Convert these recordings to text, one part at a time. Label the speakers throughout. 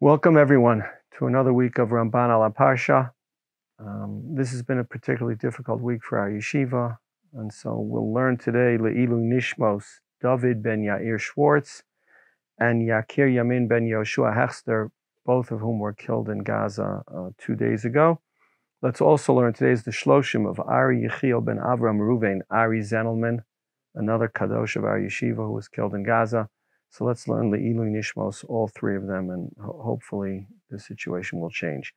Speaker 1: Welcome everyone to another week of Ramban al HaParsha. This has been a particularly difficult week for our yeshiva, and so we'll learn today Le'ilu Nishmos David ben Yair Schwartz and Yakir Yamin ben Yoshua Hechster, both of whom were killed in Gaza 2 days ago. Let's also learn today is the Shloshim of Ari Yechiel ben Avram Ruvain, Ari Zenelman, another Kadosh of our yeshiva who was killed in Gaza. So let's learn Le'ilu Nishmos, all three of them, and hopefully the situation will change.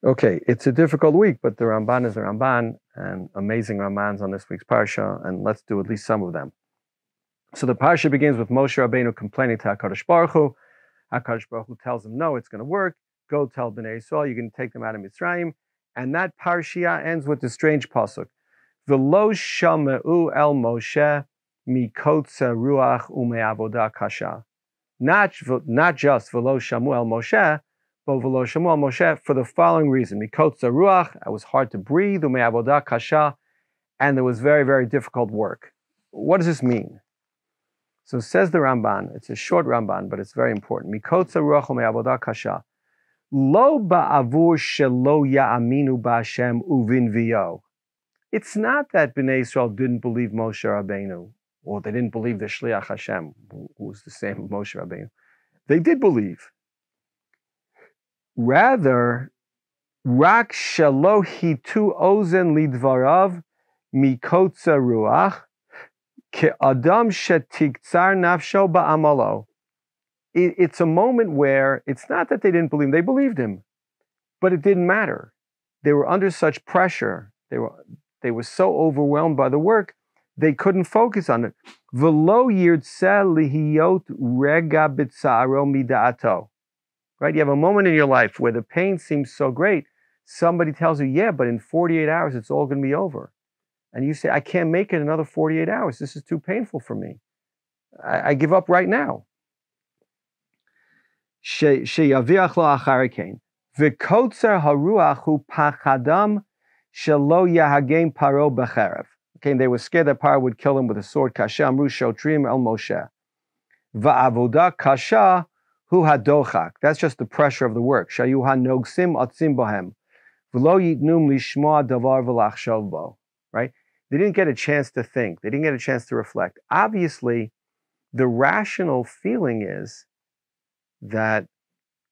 Speaker 1: Okay, it's a difficult week, but the Ramban is the Ramban, and amazing Rambans on this week's Parsha, and let's do at least some of them. So the Parsha begins with Moshe Rabbeinu complaining to HaKadosh Baruch Hu. HaKadosh Baruch Hu tells him, no, it's going to work. Go tell Bnei Yisrael, you're going to take them out of Mitzrayim. And that Parsha ends with the strange Pasuk. V'lo shameu el Moshe mikotze ruach ume'avodah kasha. Not just v'lo shamu el Moshe, but v'lo shamu el Moshe for the following reason. Mikotze ruach, it was hard to breathe, ume'avodah kasha, and there was very, very difficult work. What does this mean? So says the Ramban, it's a short Ramban, but it's very important. Mikotze ruach ume'avodah kasha. Lo ba'avur shelo ya'aminu ba'Hashem uvin v'yo. It's not that Bnei Yisrael didn't believe Moshe Rabbeinu, or they didn't believe the Shliach Hashem, who was the same as Moshe Rabbeinu. They did believe. Rather, rak shelo hitu ozen lidvarav mikotza ruach ke adam shetiktzar nafsho ba'amalo. It's a moment where it's not that they didn't believe him, they believed him, but it didn't matter. They were under such pressure. They were so overwhelmed by the work, they couldn't focus on it. V'lo yirtzeh lihiyot rega b'tzaro mida'ato. Right? You have a moment in your life where the pain seems so great. Somebody tells you, yeah, but in 48 hours, it's all going to be over. And you say, I can't make it another 48 hours. This is too painful for me. I give up right now. Sheyaviach lo achar kain. V'kotzer haruach hu pachadam shelo yahagem Paroh b'cherev. Okay, and they were scared that Paroh would kill him with a sword. Kasha amru shotrim el Moshe. Va'avodah kasha hu hadochak. That's just the pressure of the work. Shayu hanogsim atzim bohem. V'lo yitnum lishmoa davar v'lachshov bo. Right? They didn't get a chance to think. They didn't get a chance to reflect. Obviously, the rational feeling is that,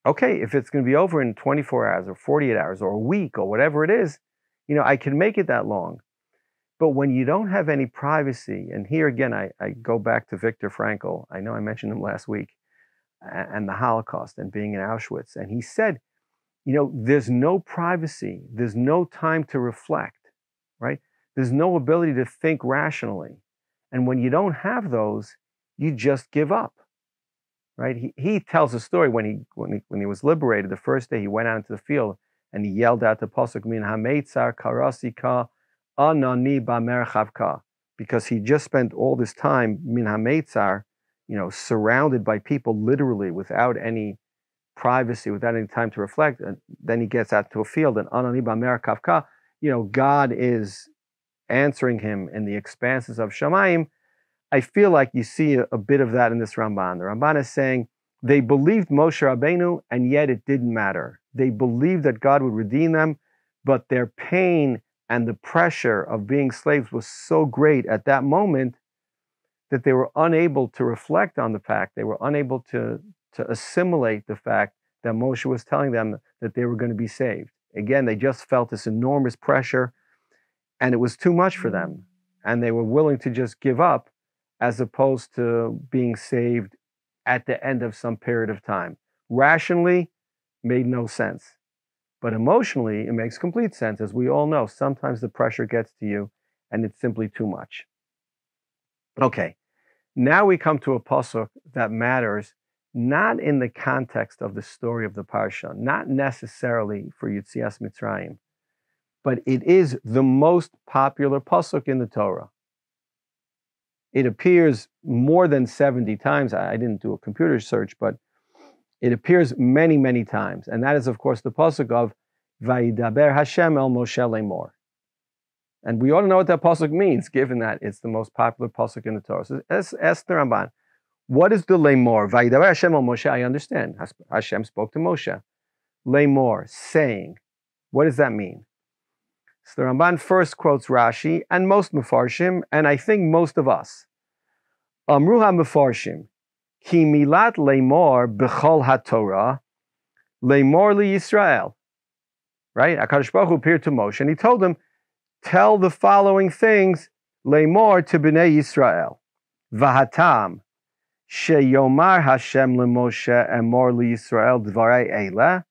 Speaker 1: okay, if it's going to be over in 24 hours or 48 hours or a week or whatever it is, I can make it that long. But when you don't have any privacy, and here again, I go back to Viktor Frankl. I know I mentioned him last week, and the Holocaust and being in Auschwitz. And he said, there's no privacy. There's no time to reflect, right? There's no ability to think rationally. And when you don't have those, you just give up. Right? He tells a story when he was liberated. The first day he went out into the field and he yelled out the Pasuk min hameitzar karasika anani b'merchavka, because he just spent all this time min hameitzar, surrounded by people literally without any privacy, without any time to reflect. And then he gets out to a field and anani b'merchavka, God is answering him in the expanses of Shamayim. I feel like you see a bit of that in this Ramban. The Ramban is saying they believed Moshe Rabbeinu, and yet it didn't matter. They believed that God would redeem them, but their pain and the pressure of being slaves was so great at that moment that they were unable to reflect on the fact. They were unable to assimilate the fact that Moshe was telling them that they were going to be saved. Again, they just felt this enormous pressure, and it was too much for them, and they were willing to just give up, as opposed to being saved at the end of some period of time. Rationally, made no sense. But emotionally, it makes complete sense. As we all know, sometimes the pressure gets to you and it's simply too much. Okay, now we come to a pasuk that matters, not in the context of the story of the Parsha, not necessarily for Yetzias Mitzrayim, but it is the most popular pasuk in the Torah. It appears more than 70 times. I didn't do a computer search, but it appears many, many times. And that is, of course, the Pasuk of וידבר Hashem el Moshe לאמור. And we ought to know what that Pasuk means, given that it's the most popular Pasuk in the Torah. So ask the Ramban, What is the Lemor? Vayidaber Hashem al Moshe, I understand. Hashem spoke to Moshe. Lemor, saying. What does that mean? So the Ramban first quotes Rashi and most Mefarshim, and I think most of us. Amru ha-Mefarshim, ki milat Lemor b'chol ha-Torah, Lemor li Yisrael. Right? HaKadosh Baruch Hu appeared to Moshe, and he told him, tell the following things, Lemor to Bnei Yisrael. Vahatam, sheyomar Hashem leMoshe emor li Yisrael dvarei eile,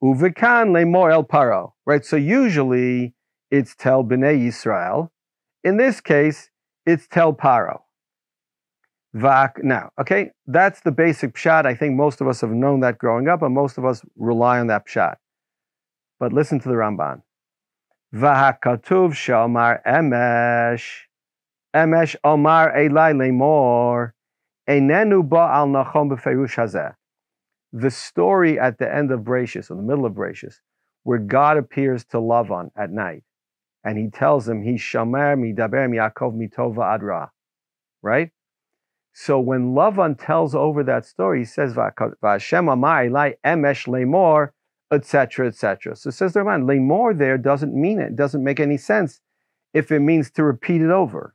Speaker 1: uvekan Lemor el Paroh. Right? So usually it's tell Bnei Yisrael. In this case, it's tell Paroh. Now, okay, that's the basic pshat. I think most of us have known that growing up, and most of us rely on that pshat. But listen to the Ramban. V'hakatuv she'omar emesh omar elai lemor einenu ba'al nachon b'ferush hazeh. The story at the end of Bereshis, or the middle of Bereshis, where God appears to Lavan at night, and he tells him, he shomer midaber miYakov mitova ad ra. Right? So when Lavan tells over that story, he says, V'Hashem amar elai emesh lemor, etc., etc. So it says the Ramban, Lemor there doesn't mean it. It doesn't make any sense if it means to repeat it over.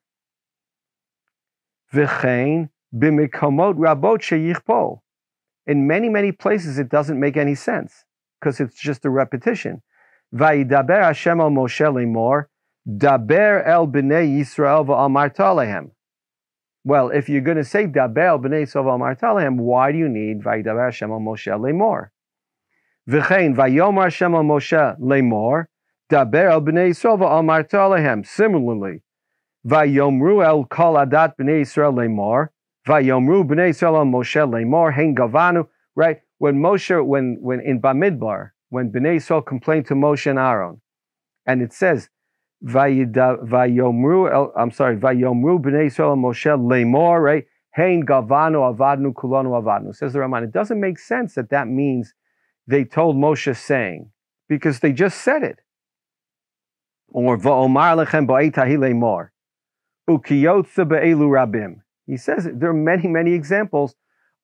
Speaker 1: V'chein b'mikomot rabot sheyichpo. In many, many places it doesn't make any sense because it's just a repetition. Vayidaber Hashem al Moshe Lemor, daber el b'nei Yisrael v'amarta alehem. Well, if you're going to say daber el b'nei Yisrael v'amarta alehem, why do you need Vayidaber Hashem al Moshe Lemor? V'chein vayomar Hashem al Moshe Lemor, daber el b'nei Yisrael v'amarta alehem. Similarly, vayomru el kol adat b'nei Yisrael Lemor, vayomru b'nei Yisrael al Moshe Lemor, hein gavanu. Right? When Moshe, when in Bamidbar, when b'nei Yisrael complained to Moshe and Aaron, and it says, vayomru b'nei Yisrael al Moshe Lemor, right? Hein gavanu avadnu kulanu avadnu. Says the Ramban. It doesn't make sense that that means they told Moshe saying, because they just said it. Or va'omar lechem ba'itahi lemor, ukiyotze be'elu rabim. He says there are many, many examples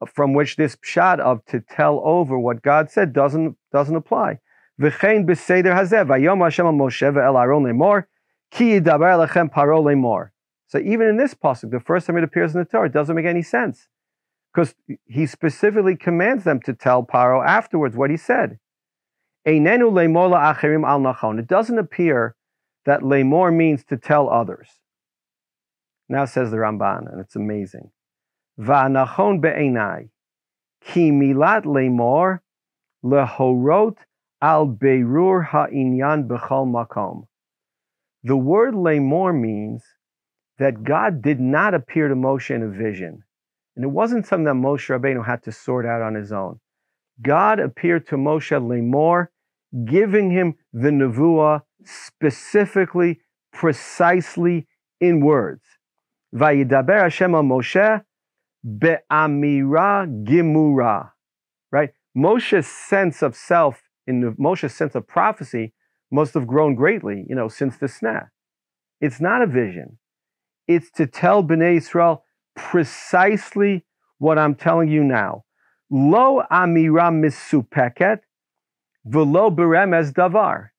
Speaker 1: from which this pshat of to tell over what God said doesn't apply. V'chein b'seder hazeh vayom Hashem al Moshe ve'el Aaron lemor ki yidaber lechem Paroh lemor. So even in this pasuk, the first time it appears in the Torah, it doesn't make any sense. Because he specifically commands them to tell Paroh afterwards what he said. Einenu lemor la'acherim al nachon. It doesn't appear that lemor means to tell others. Now says the Ramban, and it's amazing. Va'anachon be'enai ki milat lemor lehorot al beirur ha'inyan b'chol makom. The word lemor means that God did not appear to Moshe in a vision. And it wasn't something that Moshe Rabbeinu had to sort out on his own. God appeared to Moshe Lemor, giving him the nevuah specifically, precisely in words. Vayidaber Hashem al Moshe be'amira gimura. Right? Moshe's sense of self, Moshe's sense of prophecy must have grown greatly, since the sneh. It's not a vision. It's to tell Bnei Yisrael precisely what I'm telling you now. Lo amira misupeket v'lo beremez davar.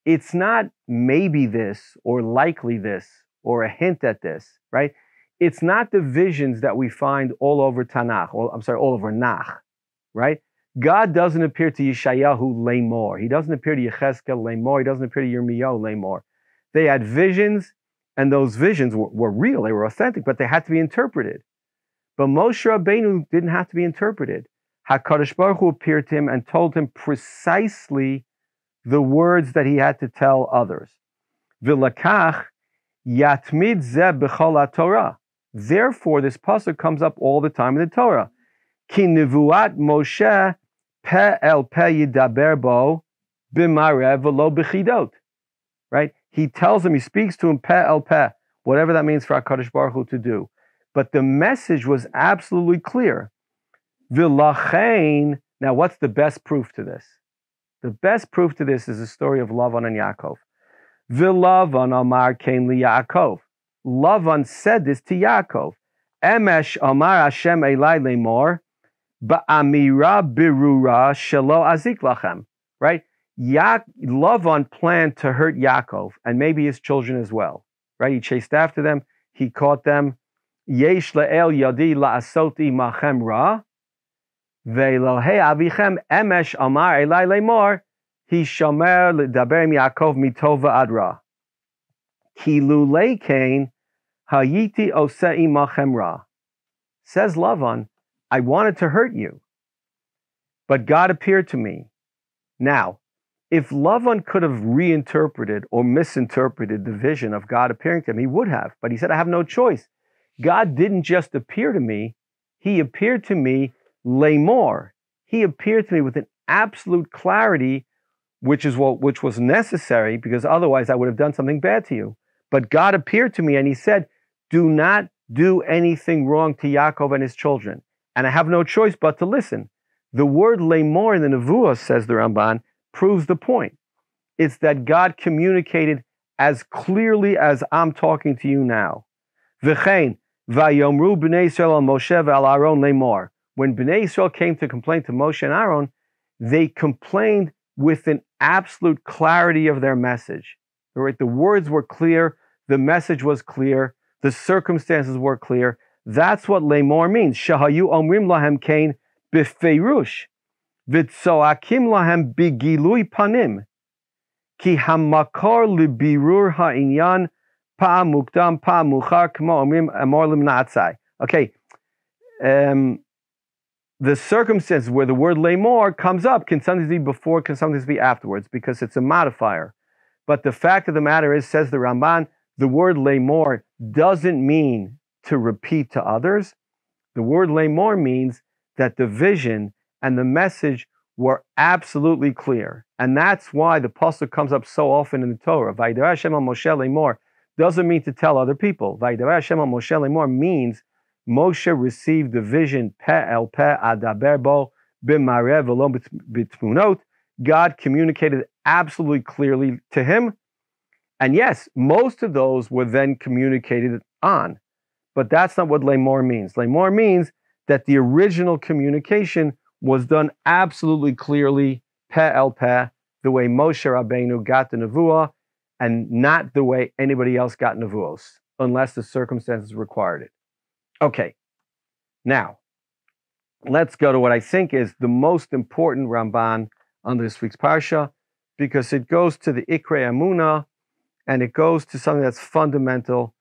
Speaker 1: It's not maybe this or likely this or a hint at this, right? It's not the visions that we find all over Tanakh, all over Nach, right? God doesn't appear to Yeshayahu Lemor. He doesn't appear to Yechezkel Lemor. He doesn't appear to Yirmiyahu Lemor. They had visions, and those visions were real, they were authentic, but they had to be interpreted. But Moshe Rabbeinu didn't have to be interpreted. HaKadosh Baruch Hu appeared to him and told him precisely the words that he had to tell others. V'lakach yatmid zeh b'chol Torah. Therefore, this pasuk comes up all the time in the Torah. Ki nevuat Moshe pe el pe yidaber bo b'marev v'lo b'chidot. Right? He tells him, he speaks to him pe el pe, whatever that means for HaKadosh Baruch Hu to do. But the message was absolutely clear. V'lachein, now what's the best proof to this? The best proof to this is the story of Lavan and Yaakov. V'Lavan amar kein li Yaakov. Lavan said this to Yaakov. Emesh Amar Hashem Elai Lemor, Ba'amira Birura Shelo Azik Lachem. Right? Lavan planned to hurt Yaakov and maybe his children as well. Right? He chased after them. He caught them. Yesh le'el yadi la'asoti machem ra. Ve'elohei avichem emesh amar elai lemor. He shomer l'daber im Yaakov mitova ad ra. Ki lulei kain hayiti osei machem ra. Says Lavan, I wanted to hurt you, but God appeared to me. Now, if Lavan could have reinterpreted or misinterpreted the vision of God appearing to him, he would have. But he said, I have no choice. God didn't just appear to me. He appeared to me lemor. He appeared to me with an absolute clarity, which was necessary, because otherwise I would have done something bad to you. But God appeared to me and he said, do not do anything wrong to Yaakov and his children. And I have no choice but to listen. The word lemor in the Nevuah, says the Ramban, proves the point. It's that God communicated as clearly as I'm talking to you now. V'chein, vayomru b'nei Yisrael al Moshe ve'al Aaron lemor. When Bnei Yisrael came to complain to Moshe and Aaron, they complained with an absolute clarity of their message. Right? The words were clear, the message was clear, the circumstances were clear. That's what lemor means. Shahayu omrim lahem kain b'feirush. V'tzoakim lahem bigilui panim, ki hamakor libirur ha'inyan pa'am mukdam pa'am muchar k'mo omrim amor limnatzai. Okay, the circumstances where the word lemor comes up can sometimes be before, can sometimes be afterwards, because it's a modifier. But the fact of the matter is, says the Ramban, the word lemor doesn't mean to repeat to others. The word lemor means that the vision and the message were absolutely clear. And that's why the Pasuk comes up so often in the Torah. Vaidar Hashem al Moshe lemor doesn't mean to tell other people. Vaidar Hashem al Moshe lemor means Moshe received the vision peh el peh adaber bo b'mareh v'lo b'tmunot. God communicated absolutely clearly to him. And yes, most of those were then communicated on. But that's not what lemor means. Lemor means that the original communication was done absolutely clearly, peh el peh, the way Moshe Rabbeinu got the Nevuah, and not the way anybody else got Nevuos, unless the circumstances required it. Okay, now, let's go to what I think is the most important Ramban on this week's Parsha, because it goes to the Ikrei Amunah, and it goes to something that's fundamental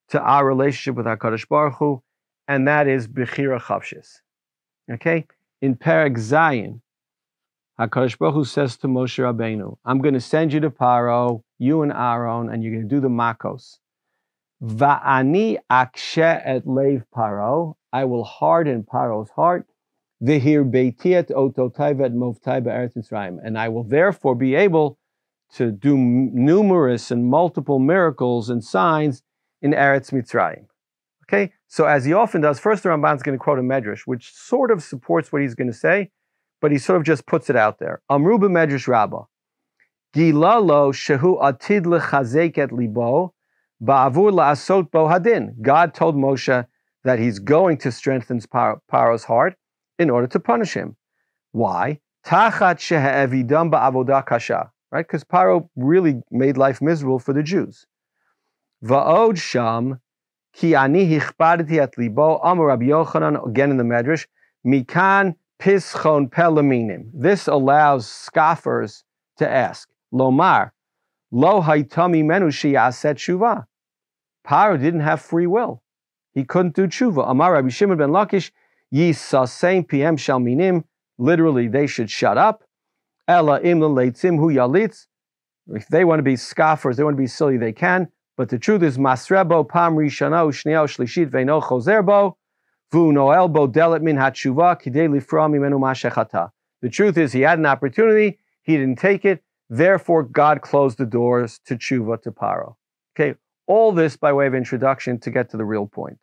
Speaker 1: to our relationship with HaKadosh Baruch Hu, and that is Bechira Chavshis. Okay? In Perek Zayin, HaKadosh Baruch Hu says to Moshe Rabbeinu, I'm going to send you to Paroh, you and Aaron, and you're going to do the makos. Va'ani akshe et lev Paroh, I will harden Paroh's heart. V'hir beiti et ototai v'et movtai be'eretz Mitzrayim, and I will therefore be able to do numerous and multiple miracles and signs in Eretz Mitzrayim. Okay, so as he often does, first the Ramban is going to quote a medrash, which sort of supports what he's going to say, but he sort of just puts it out there. Amru b'medrash Rabbah, Gilalo shehu atid lechazek et libo, ba'avur la'asot bo hadin. God told Moshe that he's going to strengthen Paroh's heart in order to punish him. Why? Tachat shehe'evidam ba'avodah kasha. Right? Because Paroh really made life miserable for the Jews. Va'od sham, ki ani hichpadeti at libo, amar Rabbi Yochanan, again in the Medrash, mikan pischon pelaminim. This allows scoffers to ask, lomar, lo haitami menu shiyaset tshuva. Paroh didn't have free will. He couldn't do tshuva. Amar Rabbi Shimon ben Lakish, yisasein pm shalminim, literally they should shut up. Ella imla leitzim hu yalitz. If they want to be scoffers, they want to be silly, they can. But the truth is, masrebo pam rishano shneo shlishit veino chozerbo vu noelbo delet min hatshuva kidei lifra mimenu mashechata. The truth is, he had an opportunity, he didn't take it. Therefore, God closed the doors to tshuva to Paroh. Okay, all this by way of introduction to get to the real point.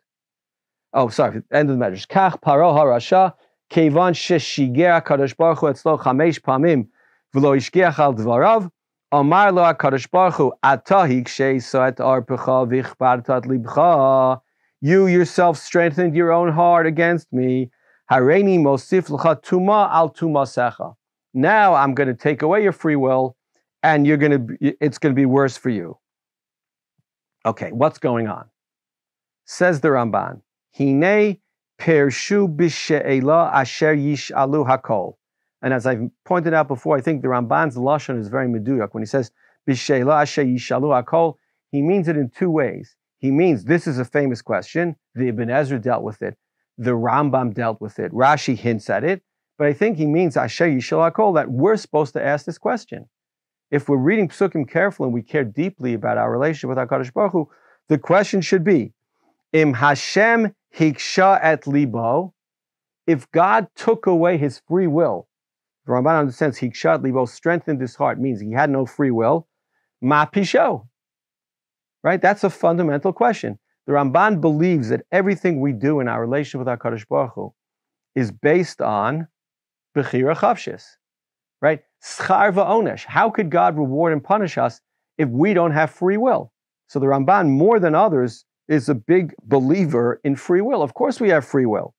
Speaker 1: Oh, sorry, end of the measures. Kach Paroh harasha kevan sheshiger HaKadosh Baruch Hu etzlo chamesh pamim v'lo ishgiach al dvarav. Amar lo HaKadosh Baruch Hu, ata hikshe soet arpecha v'chbartat libcha You yourself strengthened your own heart against me. Hareini mosif l'cha tuma al tumasecha. Now I'm going to take away your free will, and it's going to be worse for you. Okay, what's going on? Says the Ramban, Hine pershu b'she'ela asher yish'alu hakol. And as I've pointed out before, I think the Ramban's lashon is very meduyak. When he says b'she'ela asher yish'alu hakol, he means it in two ways. He means this is a famous question. The Ibn Ezra dealt with it. The Rambam dealt with it. Rashi hints at it. But I think he means asher yish'alu hakol, that we're supposed to ask this question. If we're reading Psukim carefully and we care deeply about our relationship with HaKadosh Baruch Hu, the question should be, Im Hashem hiksha et libo, if God took away his free will, the Ramban understands hiksha et libo, strengthened his heart, means he had no free will, ma pisho, right? That's a fundamental question. The Ramban believes that everything we do in our relationship with HaKadosh Baruch Hu is based on bechira chavshis, right? Schar va'onesh. How could God reward and punish us if we don't have free will? So the Ramban, more than others, is a big believer in free will. Of course we have free will.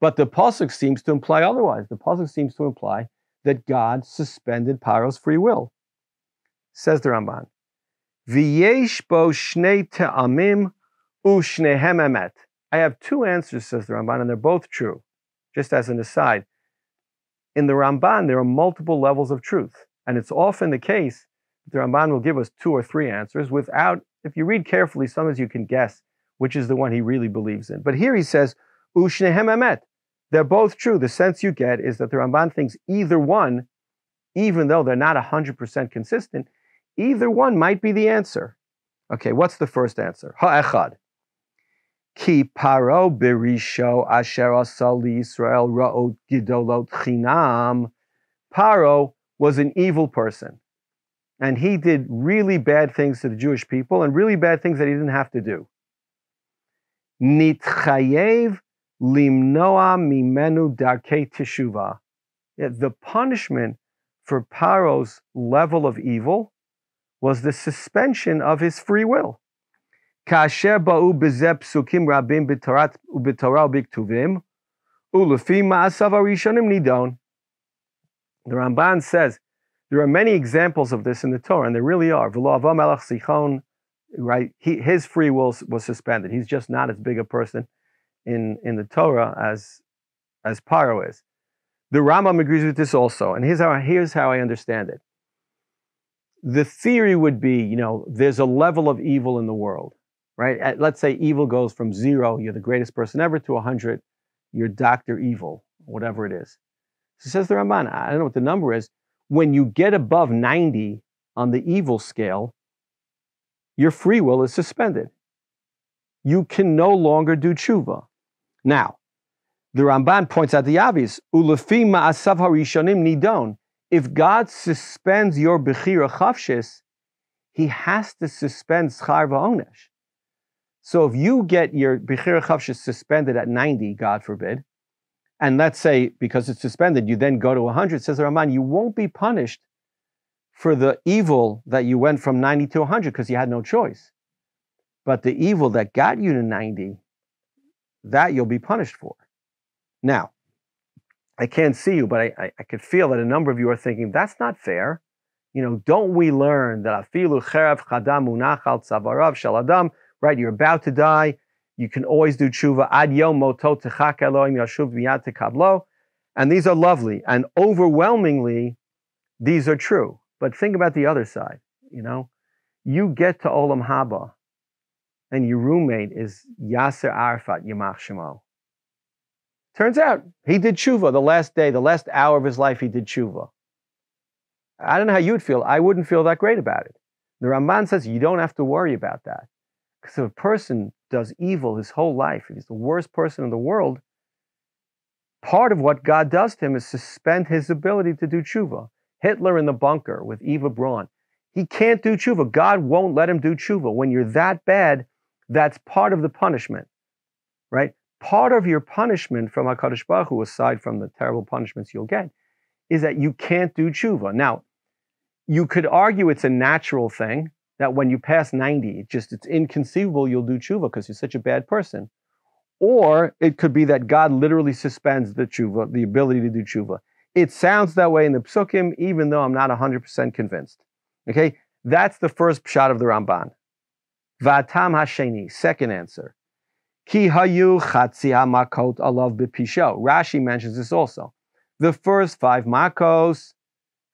Speaker 1: But the Pasuk seems to imply otherwise. The Pasuk seems to imply that God suspended Paroh's free will. Says the Ramban, V'yesh bo shnei te'amim u'shnehem emet. I have two answers, says the Ramban, and they're both true. Just as an aside, in the Ramban, there are multiple levels of truth. And it's often the case that the Ramban will give us two or three answers without, if you read carefully, sometimes you can guess which is the one he really believes in. But here he says, Ushnehem emet. They're both true. The sense you get is that the Ramban thinks either one, even though they're not 100% consistent, either one might be the answer. Okay, what's the first answer? Ha'echad. Ki Paroh berisho asher asal Yisrael ra'ot gidolot chinam. Paroh was an evil person, and he did really bad things to the Jewish people, and really bad things that he didn't have to do. Nitchayev limnoa mimenu darkei teshuva. The punishment for Paroh's level of evil was the suspension of his free will. Kasher ba'u bezeh psukim rabim b'Torah u'b'Ktuvim u'lefi ma'asav harishonim nidon. The Ramban says there are many examples of this in the Torah, and there really are. V'lo ava melech sichon, right? His free will was suspended. He's just not as big a person in the Torah as Paroh is. The Rambam agrees with this also, and here's how I understand it. The theory would be, there's a level of evil in the world. Right? Let's say evil goes from 0, you're the greatest person ever, to 100, you're Dr. Evil, whatever it is. So says the Ramban, I don't know what the number is. When you get above 90 on the evil scale, your free will is suspended. You can no longer do tshuva. Now, the Ramban points out the obvious. Ulefi ma'asav harishonim nidon. If God suspends your bechira chavshis, he has to suspend schar va'onesh. So if you get your bechira chavshis suspended at 90, God forbid, and let's say because it's suspended, you then go to 100, says the Ramban, you won't be punished for the evil that you went from 90 to 100 because you had no choice. But the evil that got you to 90, that you'll be punished for. Now, I can't see you, but I could feel that a number of you are thinking, that's not fair. Don't we learn that afilu cherav chadam unach al tzavarav shel adam, right, you're about to die. You can always do tshuva. Ad yom moto techak Elohim yashuv miyad tekablo. And these are lovely. And overwhelmingly, these are true. But think about the other side. You get to Olam Haba, and your roommate is Yasser Arafat Yamach Shemo. Turns out, he did tshuva the last day, the last hour of his life, he did tshuva. I don't know how you'd feel. I wouldn't feel that great about it. The Ramban says you don't have to worry about that. Because if a person does evil his whole life, if he's the worst person in the world, part of what God does to him is suspend his ability to do tshuva. Hitler in the bunker with Eva Braun, he can't do tshuva. God won't let him do tshuva. When you're that bad, that's part of the punishment, right? Part of your punishment from HaKadosh Baruch Hu, aside from the terrible punishments you'll get, is that you can't do tshuva. Now, you could argue it's a natural thing, that when you pass 90, it's inconceivable you'll do tshuva because you're such a bad person. Or it could be that God literally suspends the tshuva, the ability to do tshuva. It sounds that way in the Psukim, even though I'm not 100% convinced. Okay, that's the first pshat of the Ramban. V'atam hasheni, second answer. Ki hayu chatzi hamakot alav b'pisho. Rashi mentions this also. The first 5 makos,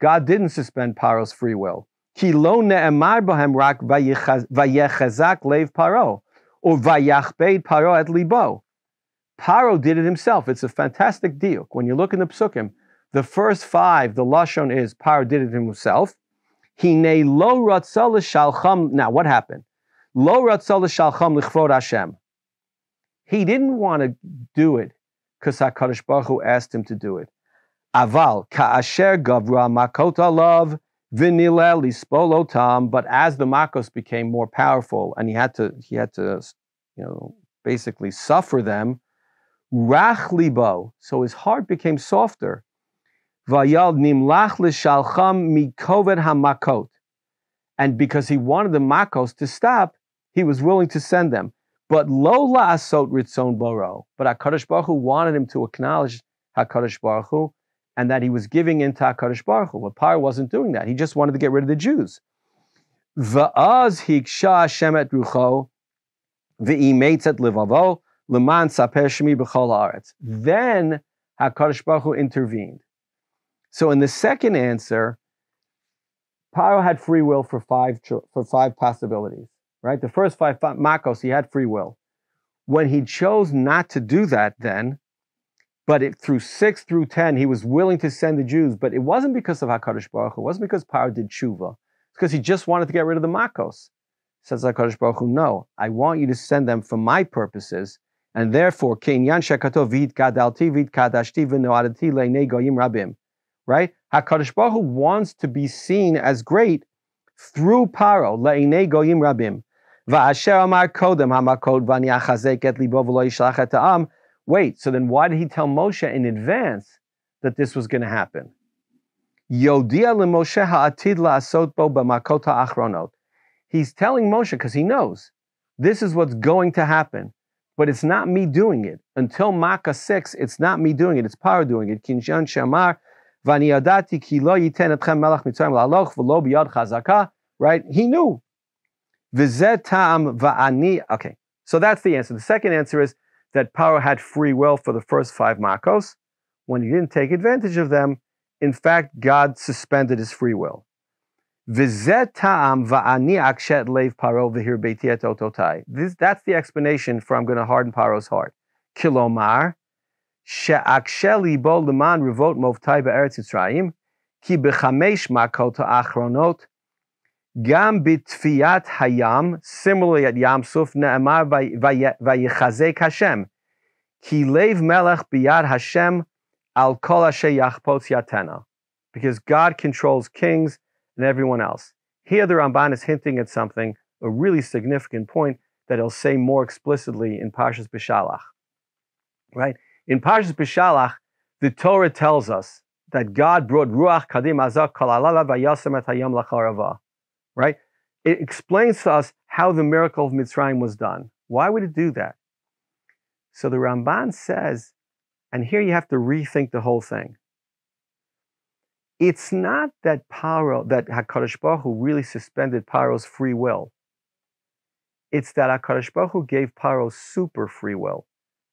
Speaker 1: God didn't suspend Paroh's free will. Ki lo ne'emar bohem rak vayechazak leiv Paroh, or vayachbeid Paroh et libo. Paroh did it himself. It's a fantastic diuk. When you look in the Psukim, the first 5, the lashon is Paroh did it himself. Hine lo ratzah l'shalcham. Now, what happened? Lo ratzah l'shalcham l'chvod Hashem. He didn't want to do it because HaKadosh Baruch Hu asked him to do it. Aval ka'asher gavra makot alav v'nilel lispol otam. But as the makos became more powerful and he had to, basically suffer them, rach libo. So his heart became softer. Vayal nimlach l'shalcham mikoved hamakot. And because he wanted the makos to stop, he was willing to send them. But lo la'asot ritzon boro. But HaKadosh Baruch Hu wanted him to acknowledge HaKadosh Baruch Hu and that he was giving in to HaKadosh Baruch Hu. But Paroh wasn't doing that. He just wanted to get rid of the Jews. Va'az hiksha Hashem et rucho v'imetz et livavo l'man saper shemi b'chol haaretz. Then HaKadosh Baruch Hu intervened. So in the second answer, Paroh had free will for 5 possibilities. Right? The first 5 makos, he had free will. When he chose not to do that then, but through 6 through 10, he was willing to send the Jews, but it wasn't because of HaKadosh Baruch Hu. It wasn't because Paroh did tshuva. It's because he just wanted to get rid of the makos. Says HaKadosh Baruch Hu, no, I want you to send them for my purposes, and therefore, Kenyan shekato v'hit gadalti v'hit kadashti v'noadati le'nei goyim rabim. Right? HaKadosh Baruch Hu wants to be seen as great through Paroh, le'nei goyim rabim. Wait, so then why did he tell Moshe in advance that this was going to happen? He's telling Moshe because he knows this is what's going to happen, but it's not me doing it. Until Makkah 6, it's not me doing it, it's Paroh doing it. Right? He knew. Okay, so that's the answer. The second answer is that Paroh had free will for the first 5 makos. When he didn't take advantage of them, in fact, God suspended his free will. That's the explanation for I'm going to harden Paroh's heart. Kilomar, she'aksheli bo leman revot movtai be'eretz Yisraim, ki b'chamesh makot ha'achronot, Gam bitfiyat hayam, similarly at Yam Suf, ne'emar vayechazek Hashem, ki leiv melech biyad Hashem al kol asher yachpotz yatena. Because God controls kings and everyone else. Here the Ramban is hinting at something, a really significant point that he'll say more explicitly in Parshas B'Shalach. Right? In Parshas B'Shalach, the Torah tells us that God brought Ruach Kadim Azak Kol Alala Vayasem et Hayam Lacharava. Right? It explains to us how the miracle of Mitzrayim was done. Why would it do that? So the Ramban says, and here you have to rethink the whole thing. It's not that HaKadosh Baruch Hu really suspended Paroh's free will. It's that HaKadosh Baruch Hu gave Paroh super free will.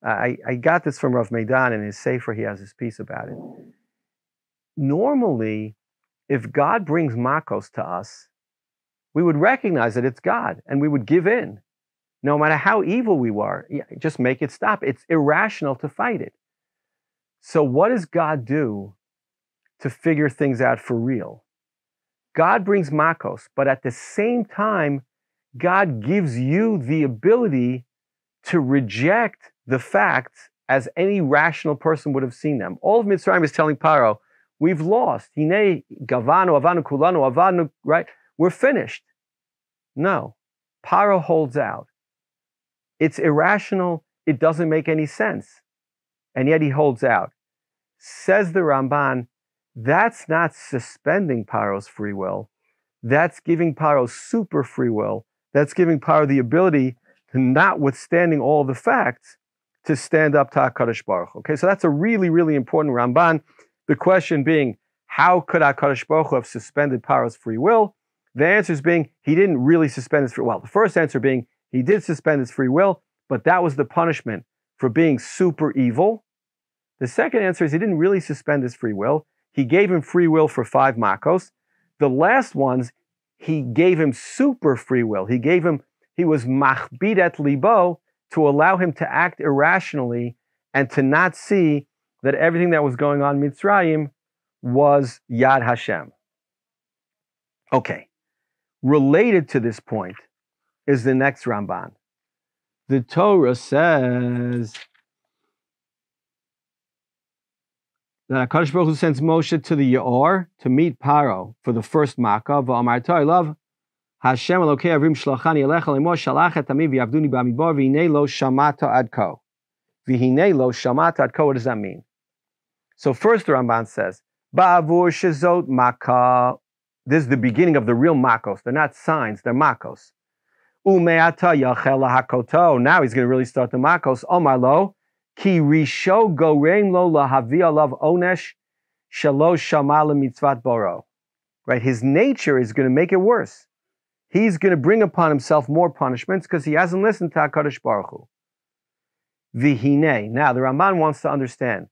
Speaker 1: I got this from Rav Meidan in his Sefer, he has his piece about it. Normally, if God brings makos to us, we would recognize that it's God and we would give in. No matter how evil we were, just make it stop. It's irrational to fight it. So what does God do to figure things out for real? God brings makos, but at the same time, God gives you the ability to reject the facts as any rational person would have seen them. All of Mitzrayim is telling Paroh, we've lost. Hinei gavanu, avanu kulanu, avanu, right? We're finished. No. Paroh holds out. It's irrational. It doesn't make any sense. And yet he holds out. Says the Ramban, that's not suspending Paroh's free will. that's giving Paroh super free will. That's giving Paroh the ability to, notwithstanding all the facts, to stand up to HaKadosh Baruch Hu. Okay, so that's a really, really important Ramban. The question being, how could HaKadosh Baruch Hu have suspended Paroh's free will? The answer is being, he didn't really suspend his free will. Well, the first answer being, he did suspend his free will, but that was the punishment for being super evil. The second answer is he didn't really suspend his free will. He gave him free will for 5 makos. The last ones, he gave him super free will. He was machbidet libo, to allow him to act irrationally and to not see that everything that was going on in Mitzrayim was Yad Hashem. Okay, related to this point is the next Ramban. The Torah says that HaKadosh Baruch Hu sends Moshe to the Yaor to meet Paroh for the first Makkah. V'amarto, I love Hashem Elokei Avrim Shlachani Elecha Lemor Shalach et Ami v'Yavduni B'Amidbar v'Hinei Lo Shamata Ad Ko. V'Hinei Lo Shamata Ad Ko. What does that mean? So first the Ramban says, Ba'avur Shezot Makkah. This is the beginning of the real Makos. They're not signs, they're Makos. Umeata Yachel HaKoto. Now he's going to really start the Makos. Omar Lo Ki Risho Goreim Lo Lahavi Alav Onesh Shalosh Shamal Mitzvat Boro. Right? His nature is going to make it worse. He's going to bring upon himself more punishments because he hasn't listened to HaKadosh Baruch Hu. Vihine. Now, the Ramban wants to understand,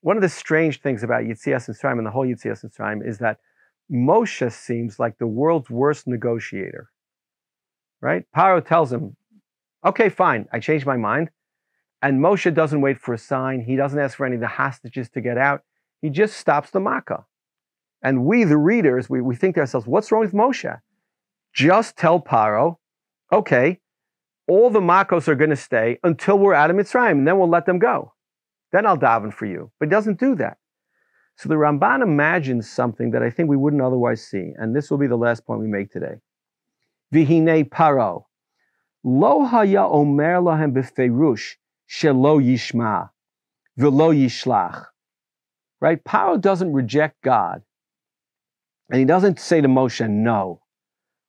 Speaker 1: one of the strange things about Yitzias Mitzrayim and the whole Yitzias Mitzrayim is that Moshe seems like the world's worst negotiator. Right? Paroh tells him, okay, fine, I changed my mind. And Moshe doesn't wait for a sign. He doesn't ask for any of the hostages to get out. He just stops the Makkah. And we, the readers, we think to ourselves, what's wrong with Moshe? Just tell Paroh, okay, all the Makos are going to stay until we're out of Mitzrayim, and then we'll let them go. Then I'll daven for you. But he doesn't do that. So the Ramban imagines something that I think we wouldn't otherwise see, and this will be the last point we make today. Vihine Paroh, lo haya omer lahem b'feirush shelo yishma v'lo yishlach. Right? Paroh doesn't reject God, and he doesn't say to Moshe, no.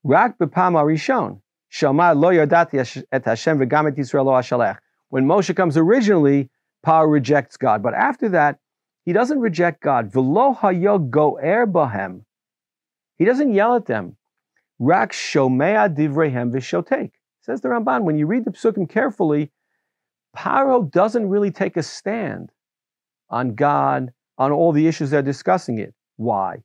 Speaker 1: Rak b'pam harishon, shama lo yodati et Hashem v'gam et Yisrael lo ashalech. When Moshe comes originally, Paroh rejects God. But after that, he doesn't reject God. V'lo hayo go'er bahem. He doesn't yell at them. Rak shomea divrehem v'shotek. Says the Ramban, when you read the Pasukim carefully, Paroh doesn't really take a stand on God, on all the issues they're discussing it. Why?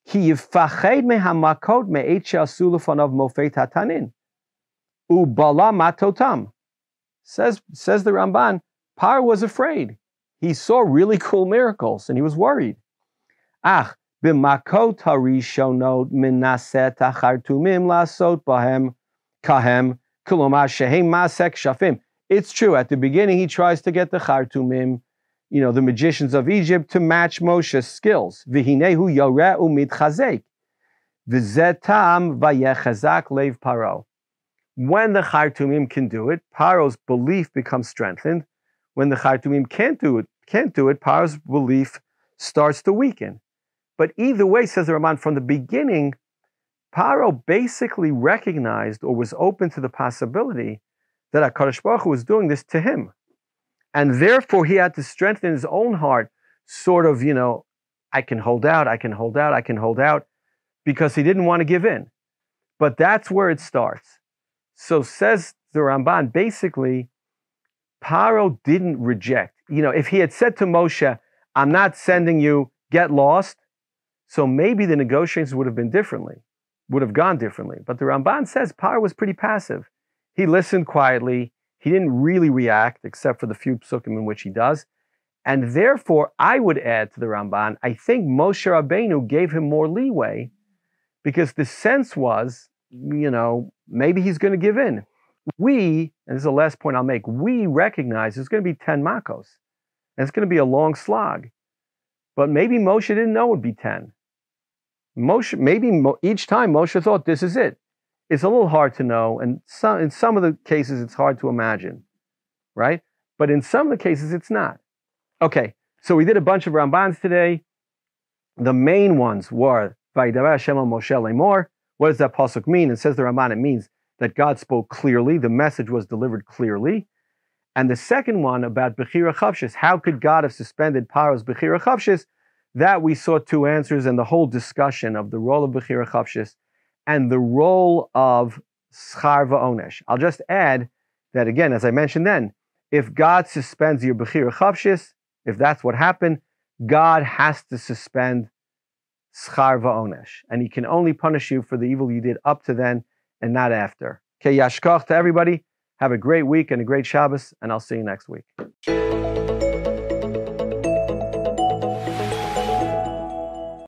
Speaker 1: Ki yifached mehamakot me'et she'asu lefanav mofet hatanin u'bala matotam. Says the Ramban, Paroh was afraid. He saw really cool miracles and he was worried. Ach b'makot harishonot minaset achartumim lasot bahem kahem kulomar shehem masek shafim. It's true. At the beginning, he tries to get the chartumim, the magicians of Egypt, to match Moshe's skills. V'hinehu yoreh u'mitchazek. V'zetam vayechazak leiv Paroh. When the chartumim can do it, Paroh's belief becomes strengthened. When the chartumim can't do it, Paroh's belief starts to weaken. But either way, says the Ramban, from the beginning, Paroh basically recognized or was open to the possibility that HaKadosh Baruch Hu was doing this to him. And therefore, he had to strengthen his own heart, sort of, I can hold out, because he didn't want to give in. But that's where it starts. So says the Ramban, basically, Paroh didn't reject. If he had said to Moshe, I'm not sending you, get lost, so maybe the negotiations would have gone differently. But the Ramban says Paroh was pretty passive. He listened quietly. He didn't really react, except for the few psukim in which he does. And therefore, I would add to the Ramban, I think Moshe Rabbeinu gave him more leeway, because the sense was, maybe he's going to give in. And this is the last point I'll make, we recognize there's going to be 10 makos. And it's going to be a long slog. But maybe Moshe didn't know it would be 10. Each time Moshe thought, this is it. It's a little hard to know, and in some of the cases, it's hard to imagine, right? But in some of the cases, it's not. Okay, so we did a bunch of Rambans today. The main ones were Vaidara Hashem al Moshe Lemor, What does that Pasuk mean? It says the Ramban, it means that God spoke clearly, the message was delivered clearly. And the second one about Bechira Chavshis, how could God have suspended Paroh's Bechira Chavshis? That we saw two answers, and the whole discussion of the role of Bechira Chavshis and the role of Schar Va'onesh. I'll just add that again, as I mentioned then, if God suspends your Bechira Chavshis, if that's what happened, God has to suspend Schar Va'onesh. And he can only punish you for the evil you did up to then and not after. Okay, Yashkoch to everybody. Have a great week and a great Shabbos, and I'll see you next week.